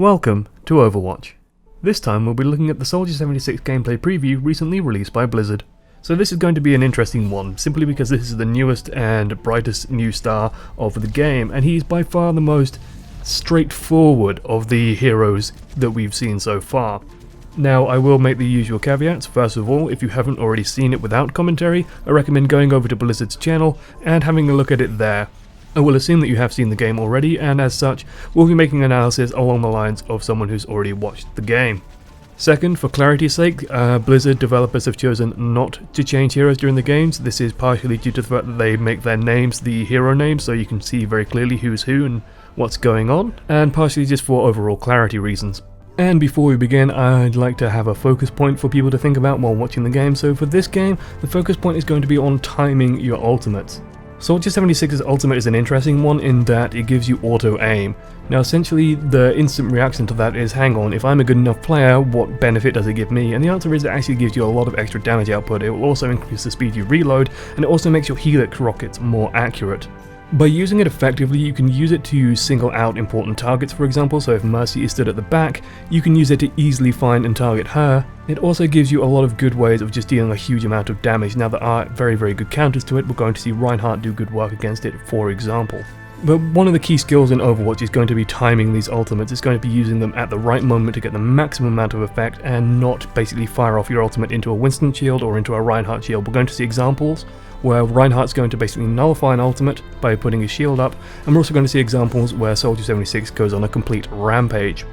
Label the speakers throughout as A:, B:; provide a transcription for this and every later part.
A: Welcome to Overwatch. This time we'll be looking at the Soldier 76 gameplay preview recently released by Blizzard. So this is going to be an interesting one, simply because this is the newest and brightest new star of the game, and he's by far the most straightforward of the heroes that we've seen so far. Now, I will make the usual caveats. First of all, if you haven't already seen it without commentary, I recommend going over to Blizzard's channel and having a look at it there. I will assume that you have seen the game already, and as such, we'll be making analysis along the lines of someone who's already watched the game. Second, for clarity's sake, Blizzard developers have chosen not to change heroes during the games. This is partially due to the fact that they make their names the hero names, so you can see very clearly who's who and what's going on, and partially just for overall clarity reasons. And before we begin, I'd like to have a focus point for people to think about while watching the game. So for this game, the focus point is going to be on timing your ultimates. Soldier 76's ultimate is an interesting one in that it gives you auto-aim. Now essentially the instant reaction to that is, hang on, if I'm a good enough player, what benefit does it give me? And the answer is it actually gives you a lot of extra damage output. It will also increase the speed you reload, and it also makes your helix rockets more accurate. By using it effectively, you can use it to single out important targets, for example, so if Mercy is stood at the back, you can use it to easily find and target her. It also gives you a lot of good ways of just dealing a huge amount of damage. Now there are very good counters to it. We're going to see Reinhardt do good work against it, for example. But one of the key skills in Overwatch is going to be timing these ultimates. It's going to be using them at the right moment to get the maximum amount of effect and not basically fire off your ultimate into a Winston shield or into a Reinhardt shield. We're going to see examples where Reinhardt's going to basically nullify an ultimate by putting his shield up, and we're also going to see examples where Soldier 76 goes on a complete rampage.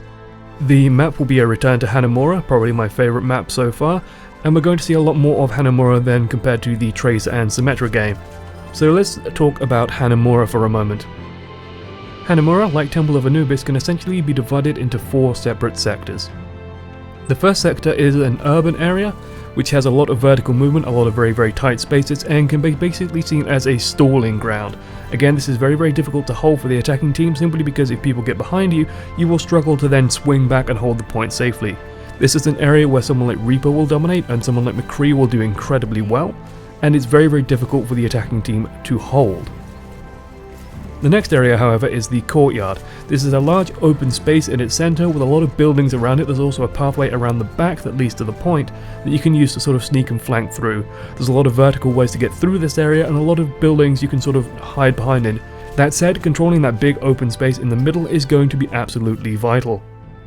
A: The map will be a return to Amaura, probably my favourite map so far, and we're going to see a lot more of Amaura than compared to the Tracer and Symmetra game. So let's talk about Amaura for a moment. Amaura, like Temple of Anubis, can essentially be divided into 4 separate sectors. The first sector is an urban area, which has a lot of vertical movement, a lot of very tight spaces, and can be basically seen as a stalling ground. Again, this is very difficult to hold for the attacking team, simply because if people get behind you, you will struggle to then swing back and hold the point safely. This is an area where someone like Reaper will dominate, and someone like McCree will do incredibly well, and it's very difficult for the attacking team to hold. The next area, however, is the courtyard. This is a large open space in its centre with a lot of buildings around it. There's also a pathway around the back that leads to the point that you can use to sort of sneak and flank through. There's a lot of vertical ways to get through this area and a lot of buildings you can sort of hide behind in. That said, controlling that big open space in the middle is going to be absolutely vital.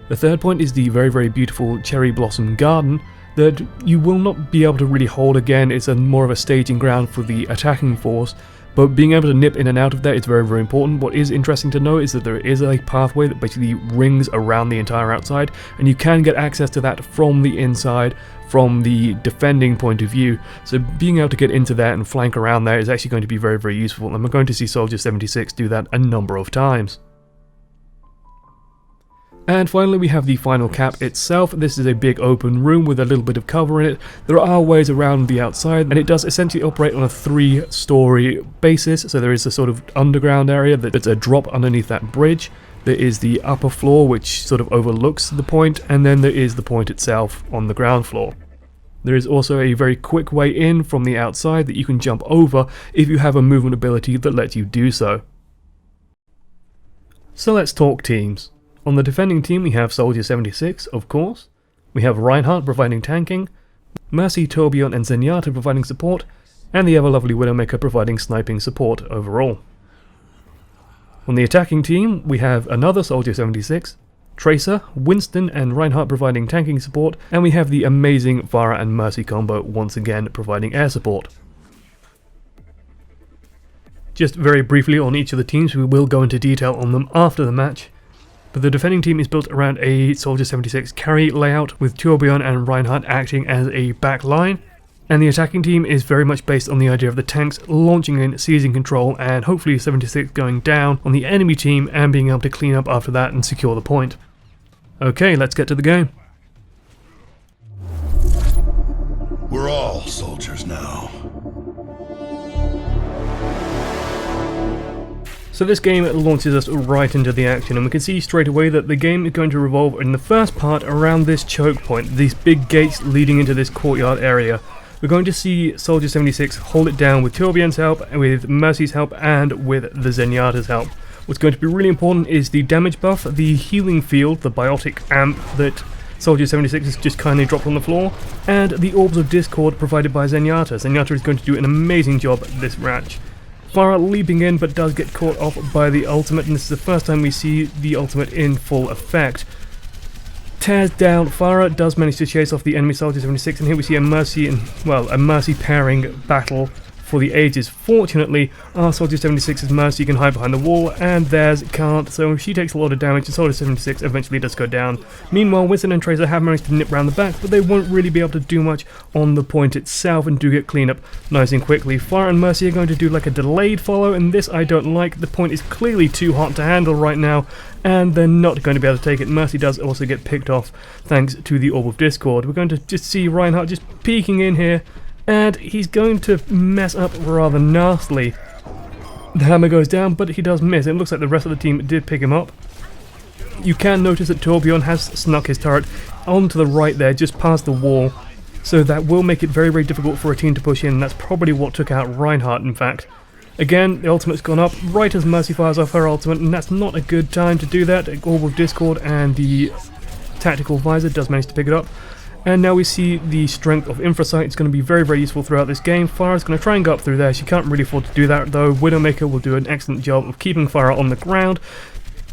A: The third point is the very beautiful cherry blossom garden that you will not be able to really hold again. It's more of a staging ground for the attacking force. But being able to nip in and out of there is very important. What is interesting to note is that there is a pathway that basically rings around the entire outside, and you can get access to that from the inside, from the defending point of view. So being able to get into there and flank around there is actually going to be very useful, and we're going to see Soldier 76 do that a number of times. And finally, we have the final cap itself. This is a big open room with a little bit of cover in it. There are ways around the outside, and it does essentially operate on a 3-story basis. So there is a sort of underground area that's a drop underneath that bridge. There is the upper floor, which sort of overlooks the point, and then there is the point itself on the ground floor. There is also a very quick way in from the outside that you can jump over if you have a movement ability that lets you do so. So let's talk teams. On the defending team, we have Soldier 76, of course. We have Reinhardt providing tanking, Mercy, Tourbillon and Zenyatta providing support, and the ever-lovely Widowmaker providing sniping support overall. On the attacking team, we have another Soldier 76, Tracer, Winston and Reinhardt providing tanking support, and we have the amazing Pharah and Mercy combo once again providing air support. Just very briefly on each of the teams, we will go into detail on them after the match. But the defending team is built around a Soldier 76 carry layout with Tourbillon and Reinhardt acting as a back line, and the attacking team is very much based on the idea of the tanks launching in, seizing control, and hopefully 76 going down on the enemy team and being able to clean up after that and secure the point. Okay, let's get to the game.
B: We're all soldiers now.
A: So this game launches us right into the action, and we can see straight away that the game is going to revolve in the first part around this choke point, these big gates leading into this courtyard area. We're going to see Soldier 76 hold it down with Tourbillon's help, with Mercy's help, and with the Zenyatta's help. What's going to be really important is the damage buff, the healing field, the biotic amp that Soldier 76 has just kindly dropped on the floor, and the Orbs of Discord provided by Zenyatta. Zenyatta is going to do an amazing job at this match. Pharah leaping in but does get caught off by the ultimate, and this is the first time we see the ultimate in full effect. Tears down, Pharah does manage to chase off the enemy Soldier 76, and here we see a Mercy and, well, a Mercy pairing battle for the ages. Fortunately, our Soldier 76's Mercy can hide behind the wall, and theirs can't, so she takes a lot of damage, and Soldier 76 eventually does go down. Meanwhile, Winston and Tracer have managed to nip round the back, but they won't really be able to do much on the point itself, and do get clean up nice and quickly. Pharah and Mercy are going to do like a delayed follow, and this I don't like. The point is clearly too hot to handle right now, and they're not going to be able to take it. Mercy does also get picked off thanks to the Orb of Discord. We're going to just see Reinhardt just peeking in here, and he's going to mess up rather nastily. The hammer goes down, but he does miss. It looks like the rest of the team did pick him up. You can notice that Torbjorn has snuck his turret onto the right there, just past the wall, so that will make it very, very difficult for a team to push in. That's probably what took out Reinhardt, in fact. Again, the ultimate's gone up right as Mercy fires off her ultimate, and that's not a good time to do that. Orb of Discord and the Tactical Visor does manage to pick it up. And now we see the strength of Infrasight. It's going to be very, very useful throughout this game. Pharah's going to try and go up through there. She can't really afford to do that, though. Widowmaker will do an excellent job of keeping Pharah on the ground.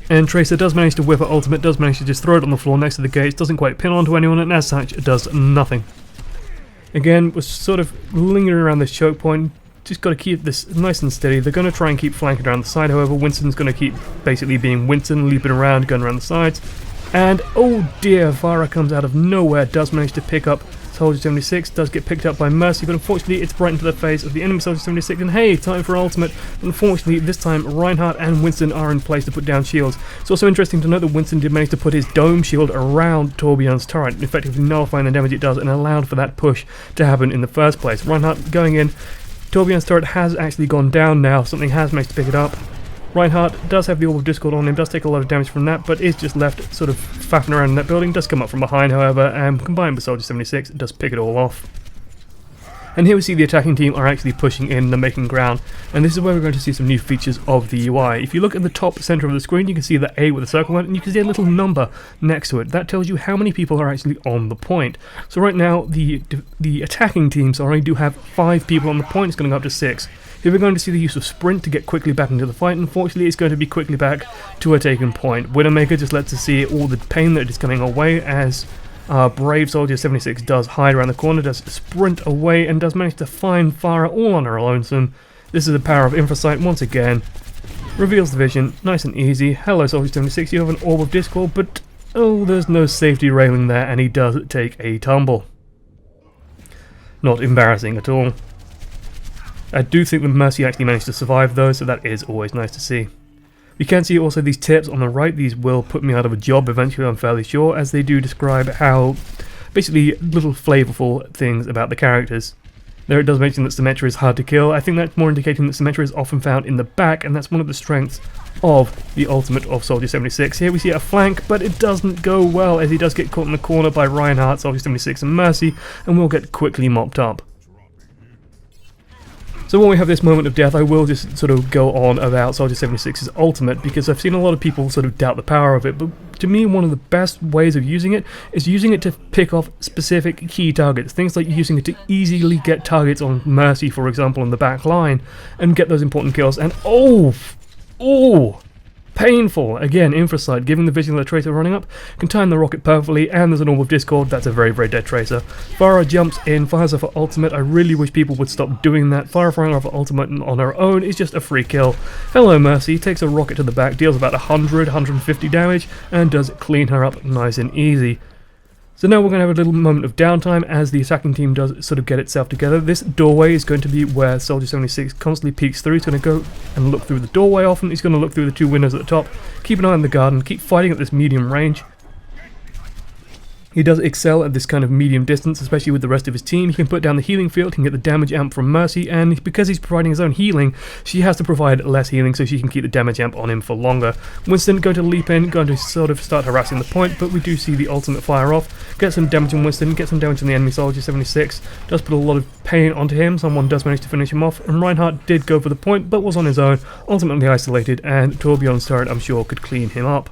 A: And Tracer does manage to whip her ultimate, does manage to just throw it on the floor next to the gates, doesn't quite pin onto anyone, and as such, does nothing. Again, we're sort of lingering around this choke point. Just got to keep this nice and steady. They're going to try and keep flanking around the side, however. Winston's going to keep basically being Winston, leaping around, going around the sides. And oh dear, Pharah comes out of nowhere, does manage to pick up Soldier 76, does get picked up by Mercy, but unfortunately it's right into the face of the enemy Soldier 76, and hey, time for ultimate. Unfortunately, this time Reinhardt and Winston are in place to put down shields. It's also interesting to note that Winston did manage to put his dome shield around Torbjorn's turret, effectively nullifying the damage it does, and allowed for that push to happen in the first place. Reinhardt going in. Torbjorn's turret has actually gone down now, something has managed to pick it up. Reinhardt does have the Orb of Discord on him, does take a lot of damage from that, but is just left sort of faffing around in that building, does come up from behind however, and combined with Soldier 76, does pick it all off. And here we see the attacking team are actually pushing in, they're making ground, and this is where we're going to see some new features of the UI. If you look at the top center of the screen, you can see the A with a circle on it, and you can see a little number next to it. That tells you how many people are actually on the point. So right now, the attacking team, do have 5 people on the point. It's going to go up to 6. Here we're going to see the use of sprint to get quickly back into the fight. Unfortunately, it's going to be quickly back to a taken point. Widowmaker just lets us see all the pain that is coming away as brave Soldier 76 does hide around the corner, does sprint away, and does manage to find Pharah all on her lonesome. This is the power of Infrasight once again. Reveals the vision, nice and easy. Hello Soldier 76, you have an Orb of Discord, but oh, there's no safety railing there, and he does take a tumble. Not embarrassing at all. I do think that Mercy actually managed to survive though, so that is always nice to see. You can see also these tips on the right. These will put me out of a job eventually, I'm fairly sure, as they do describe how, basically, little flavourful things about the characters. There it does mention that Symmetra is hard to kill. I think that's more indicating that Symmetra is often found in the back, and that's one of the strengths of the ultimate of Soldier 76. Here we see a flank, but it doesn't go well, as he does get caught in the corner by Reinhardt, Soldier 76 and Mercy, and will get quickly mopped up. So when we have this moment of death, I will just sort of go on about Soldier 76's ultimate, because I've seen a lot of people sort of doubt the power of it, but to me one of the best ways of using it is using it to pick off specific key targets. Things like using it to easily get targets on Mercy, for example, on the back line, and get those important kills, and oh, painful! Again, Infrasight, giving the vision of the Tracer running up, can time the rocket perfectly, and there's an Orb of Discord. That's a very, very dead Tracer. Pharah jumps in, fires off her ultimate. I really wish people would stop doing that. Pharah firing off her ultimate on her own is just a free kill. Hello Mercy, takes a rocket to the back, deals about 100-150 damage, and does clean her up nice and easy. So now we're going to have a little moment of downtime as the attacking team does sort of get itself together. This doorway is going to be where Soldier 76 constantly peeks through. He's going to go and look through the doorway often. He's going to look through the 2 windows at the top. Keep an eye on the garden. Keep fighting at this medium range. He does excel at this kind of medium distance, especially with the rest of his team. He can put down the healing field, he can get the damage amp from Mercy, and because he's providing his own healing, she has to provide less healing so she can keep the damage amp on him for longer. Winston going to leap in, going to sort of start harassing the point, but we do see the ultimate fire off. Get some damage on Winston, get some damage on the enemy soldier 76. Does put a lot of pain onto him, someone does manage to finish him off, and Reinhardt did go for the point, but was on his own, ultimately isolated, and Torbjorn's turret, I'm sure, could clean him up.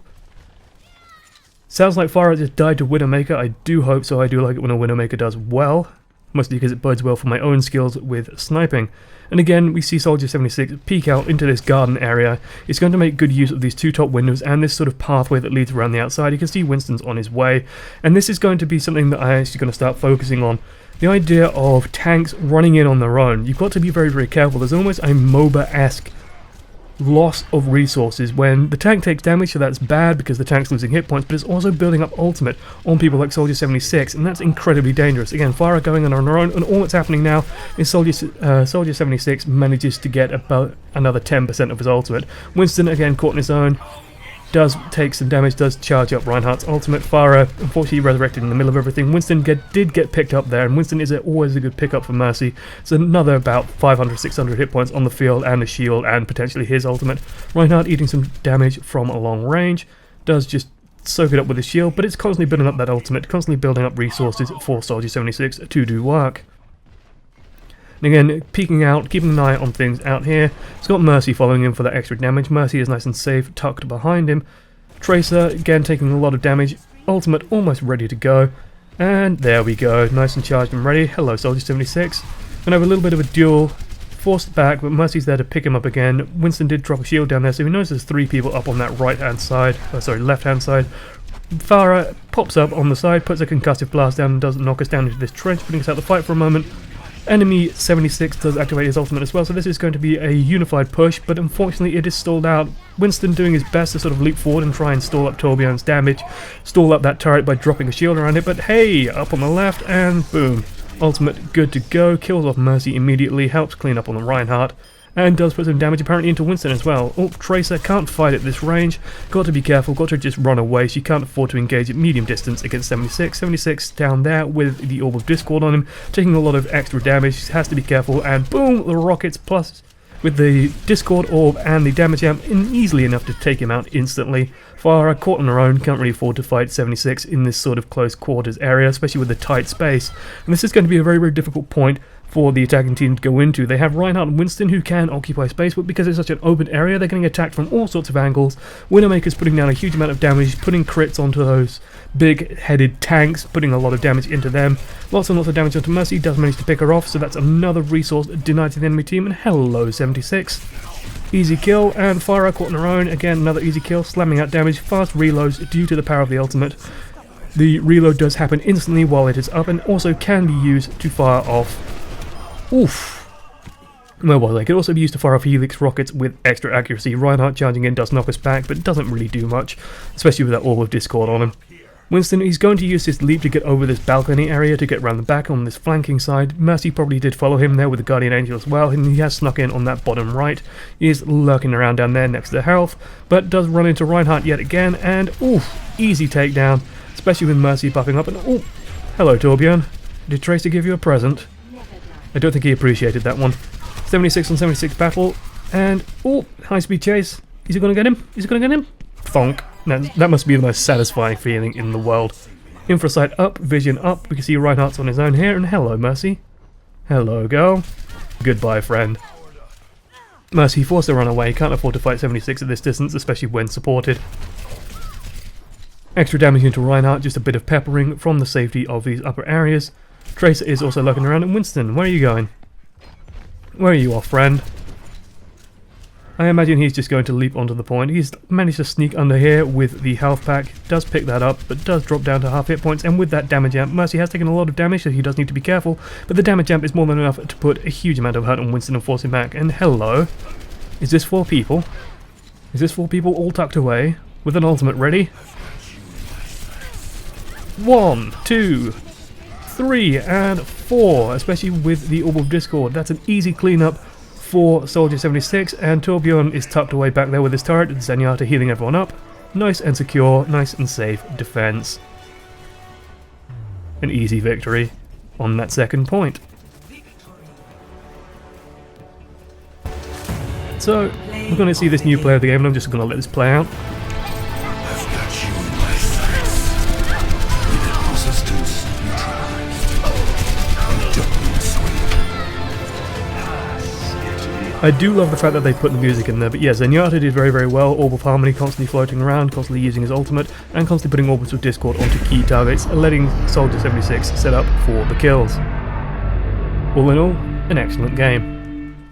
A: Sounds like Farah just died to Widowmaker. I do hope so. I do like it when a Widowmaker does well, mostly because it bodes well for my own skills with sniping. And again, we see Soldier 76 peek out into this garden area. It's going to make good use of these two top windows and this sort of pathway that leads around the outside. You can see Winston's on his way, and this is going to be something that I'm actually going to start focusing on. The idea of tanks running in on their own. You've got to be very, very careful. There's almost a MOBA-esque loss of resources when the tank takes damage, so that's bad because the tank's losing hit points, but it's also building up ultimate on people like Soldier 76, and that's incredibly dangerous. Again, Farah going on her own, and all that's happening now is Soldier 76 manages to get about another 10% of his ultimate. Winston, again, caught in his own, does take some damage, does charge up Reinhardt's ultimate. Farah, unfortunately, resurrected in the middle of everything. Winston did get picked up there, and Winston is always a good pickup for Mercy. So another about 500, 600 hit points on the field, and a shield, and potentially his ultimate. Reinhardt eating some damage from a long range, does just soak it up with his shield, but it's constantly building up that ultimate, constantly building up resources for Soldier 76 to do work. And again, peeking out, keeping an eye on things out here. It's got Mercy following him for that extra damage. Mercy is nice and safe, tucked behind him. Tracer, again, taking a lot of damage. Ultimate almost ready to go. And there we go, nice and charged and ready. Hello, Soldier 76. Gonna have a little bit of a duel. Forced back, but Mercy's there to pick him up again. Winston did drop a shield down there, so he knows there's three people up on that right-hand side. Left-hand side. Farah pops up on the side, puts a concussive blast down, and does knock us down into this trench, putting us out the fight for a moment. Enemy 76 does activate his ultimate as well, so this is going to be a unified push, but unfortunately it is stalled out. Winston doing his best to sort of leap forward and try and stall up Torbjorn's damage, stall up that turret by dropping a shield around it, but hey, up on the left, and boom. Ultimate good to go, kills off Mercy immediately, helps clean up on the Reinhardt, and does put some damage apparently into Winston as well. Oh, Tracer can't fight at this range, got to be careful, got to just run away. She can't afford to engage at medium distance against 76. 76 down there with the Orb of Discord on him, taking a lot of extra damage, she has to be careful, and boom, the rockets plus with the Discord Orb and the damage amp easily enough to take him out instantly. Farah caught on her own, can't really afford to fight 76 in this sort of close quarters area, especially with the tight space. And this is going to be a very, very difficult point for the attacking team to go into. They have Reinhardt and Winston who can occupy space, but because it's such an open area, they're getting attacked from all sorts of angles. Widowmaker's putting down a huge amount of damage, putting crits onto those big-headed tanks, putting a lot of damage into them. Lots and lots of damage onto Mercy, does manage to pick her off, so that's another resource denied to the enemy team, and hello 76. Easy kill, and Farah caught on her own, again another easy kill, slamming out damage, fast reloads due to the power of the ultimate. The reload does happen instantly while it is up, and also can be used to fire off. Oof. Where was I? It could also be used to fire off Helix rockets with extra accuracy. Reinhardt charging in does knock us back, but doesn't really do much, especially with that Orb of Discord on him. Winston, he's going to use his leap to get over this balcony area to get round the back on this flanking side. Mercy probably did follow him there with the Guardian Angel as well, and he has snuck in on that bottom right. He is lurking around down there next to the health, but does run into Reinhardt yet again, and oof, easy takedown, especially with Mercy buffing up, and oh, hello Torbjorn. Did Tracer give you a present? I don't think he appreciated that one. 76 on 76 battle, and oh, high speed chase. Is he going to get him? Is he going to get him? Thonk. That must be the most satisfying feeling in the world. Infrasight up, vision up. We can see Reinhardt's on his own here, and hello Mercy. Hello girl. Goodbye friend. Mercy forced to run away, can't afford to fight 76 at this distance, especially when supported. Extra damage into Reinhardt, just a bit of peppering from the safety of these upper areas. Tracer is also lurking around, and Winston, where are you going? Where are you off, friend? I imagine he's just going to leap onto the point. He's managed to sneak under here with the health pack, does pick that up, but does drop down to half hit points, and with that damage amp, Mercy has taken a lot of damage, so he does need to be careful, but the damage amp is more than enough to put a huge amount of hurt on Winston and force him back. And hello? Is this 4 people? Is this 4 people all tucked away, with an ultimate ready? 1, 2, 3, and 4, especially with the Orb of Discord. That's an easy cleanup for Soldier 76, and Torbjorn is tucked away back there with his turret, and Zenyatta healing everyone up. Nice and secure, nice and safe defense. an easy victory on that second point. So, we're going to see this new player of the game, and I'm just going to let this play out.
B: I've got you in my sights. With resistance neutralized. Double sweep.
A: I do love the fact that they put the music in there, but yeah, Zenyatta did very, very well. Orb of Harmony constantly floating around, constantly using his ultimate, and constantly putting Orbits of Discord onto key targets, letting Soldier 76 set up for the kills. All in all, an excellent game.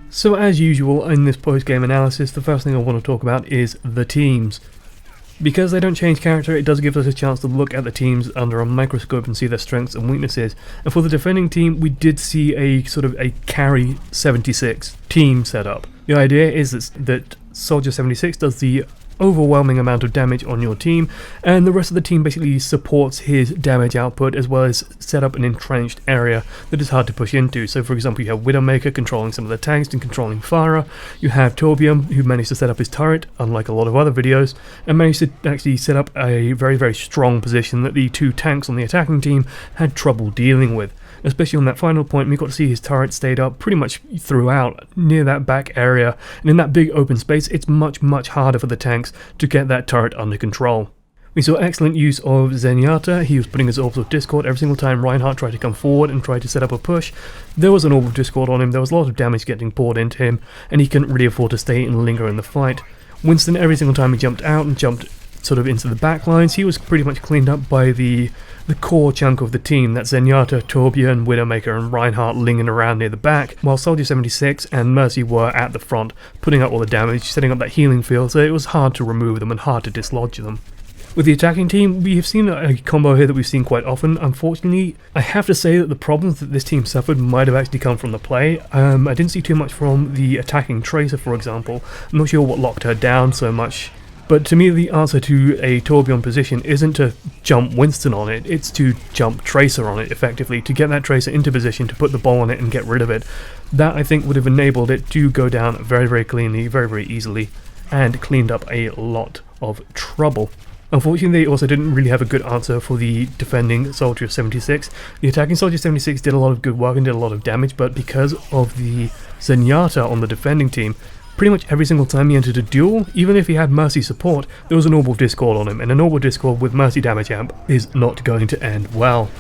A: So as usual in this post-game analysis, the first thing I want to talk about is the teams. Because they don't change character, it does give us a chance to look at the teams under a microscope and see their strengths and weaknesses. And for the defending team, we did see a sort of a carry 76 team setup. The idea is that Soldier 76 does the overwhelming amount of damage on your team, and the rest of the team basically supports his damage output as well as set up an entrenched area that is hard to push into. So for example, you have Widowmaker controlling some of the tanks and controlling Pharah, you have Torbjorn who managed to set up his turret, unlike a lot of other videos, and managed to actually set up a very, very strong position that the two tanks on the attacking team had trouble dealing with. Especially on that final point, we got to see his turret stayed up pretty much throughout, near that back area, and in that big open space, it's much, much harder for the tanks to get that turret under control. We saw excellent use of Zenyatta. He was putting his Orbs of Discord every single time Reinhardt tried to come forward and tried to set up a push. There was an Orb of Discord on him, there was a lot of damage getting poured into him, and he couldn't really afford to stay and linger in the fight. Winston, every single time he jumped out and jumped sort of into the back lines, he was pretty much cleaned up by the core chunk of the team. That's Zenyatta, Torbjorn, Widowmaker and Reinhardt lingering around near the back, while Soldier 76 and Mercy were at the front, putting up all the damage, setting up that healing field, so it was hard to remove them and hard to dislodge them. With the attacking team, we have seen a combo here that we've seen quite often. Unfortunately, I have to say that the problems that this team suffered might have actually come from the play. I didn't see too much from the attacking Tracer, for example. I'm not sure what locked her down so much. But to me, the answer to a Torbjorn position isn't to jump Winston on it, it's to jump Tracer on it, effectively, to get that Tracer into position, to put the ball on it and get rid of it. That, I think, would have enabled it to go down very, very cleanly, very, very easily, and cleaned up a lot of trouble. Unfortunately, they also didn't really have a good answer for the defending Soldier 76. The attacking Soldier 76 did a lot of good work and did a lot of damage, but because of the Zenyatta on the defending team, pretty much every single time he entered a duel, even if he had Mercy support, there was an Orb of Discord on him, and an Orb of Discord with Mercy damage amp is not going to end well.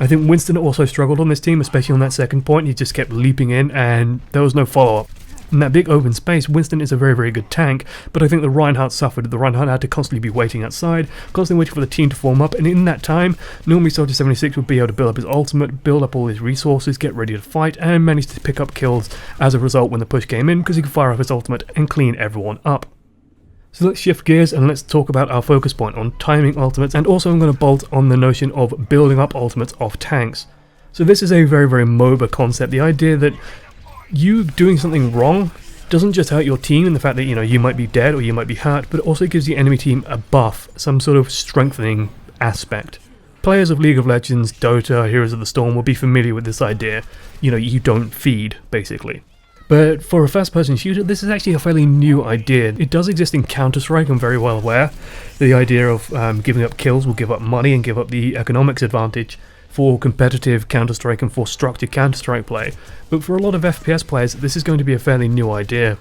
A: I think Winston also struggled on this team, especially on that second point. He just kept leaping in, and there was no follow-up. In that big open space, Winston is a very, very good tank, but I think the Reinhardt suffered. The Reinhardt had to constantly be waiting outside, constantly waiting for the team to form up, and in that time, normally Soldier 76 would be able to build up his ultimate, build up all his resources, get ready to fight, and manage to pick up kills as a result when the push came in, because he could fire off his ultimate and clean everyone up. So let's shift gears and let's talk about our focus point on timing ultimates, and also I'm going to bolt on the notion of building up ultimates off tanks. So this is a very, very MOBA concept, the idea that you doing something wrong doesn't just hurt your team in the fact that, you know, you might be dead or you might be hurt, but it also gives the enemy team a buff, some sort of strengthening aspect. Players of League of Legends, Dota, Heroes of the Storm will be familiar with this idea. You know, you don't feed, basically. But for a first-person shooter, this is actually a fairly new idea. It does exist in Counter-Strike, I'm very well aware. The idea of giving up kills will give up money and give up the economics advantage for competitive Counter-Strike and for structured Counter-Strike play, but for a lot of FPS players this is going to be a fairly new idea.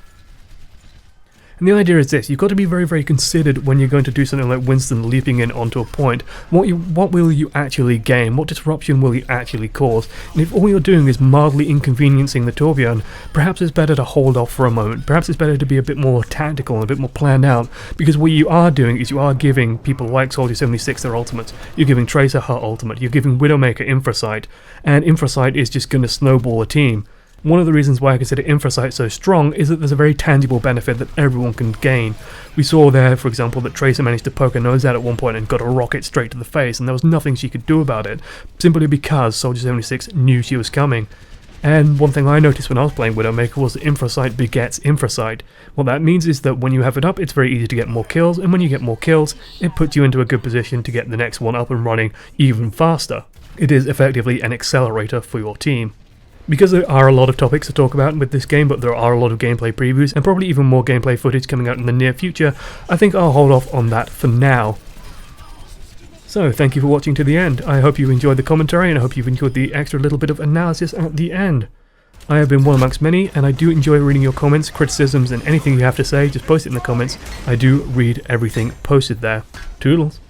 A: And the idea is this: you've got to be very, very considered when you're going to do something like Winston leaping in onto a point. What will you actually gain? What disruption will you actually cause? And if all you're doing is mildly inconveniencing the Torbjorn, perhaps it's better to hold off for a moment. Perhaps it's better to be a bit more tactical and a bit more planned out, because what you are doing is you are giving people like Soldier 76 their ultimates. You're giving Tracer her ultimate. You're giving Widowmaker Infrasight, and Infrasight is just going to snowball a team. One of the reasons why I consider Infrasight so strong is that there's a very tangible benefit that everyone can gain. We saw there, for example, that Tracer managed to poke her nose out at one point and got a rocket straight to the face, and there was nothing she could do about it, simply because Soldier 76 knew she was coming. And one thing I noticed when I was playing Widowmaker was that Infrasight begets Infrasight. What that means is that when you have it up, it's very easy to get more kills, and when you get more kills, it puts you into a good position to get the next one up and running even faster. It is effectively an accelerator for your team. Because there are a lot of topics to talk about with this game, but there are a lot of gameplay previews and probably even more gameplay footage coming out in the near future, I think I'll hold off on that for now. So, thank you for watching to the end. I hope you enjoyed the commentary, and I hope you've enjoyed the extra little bit of analysis at the end. I have been OneAmongstMany, and I do enjoy reading your comments, criticisms, and anything you have to say. Just post it in the comments. I do read everything posted there. Toodles.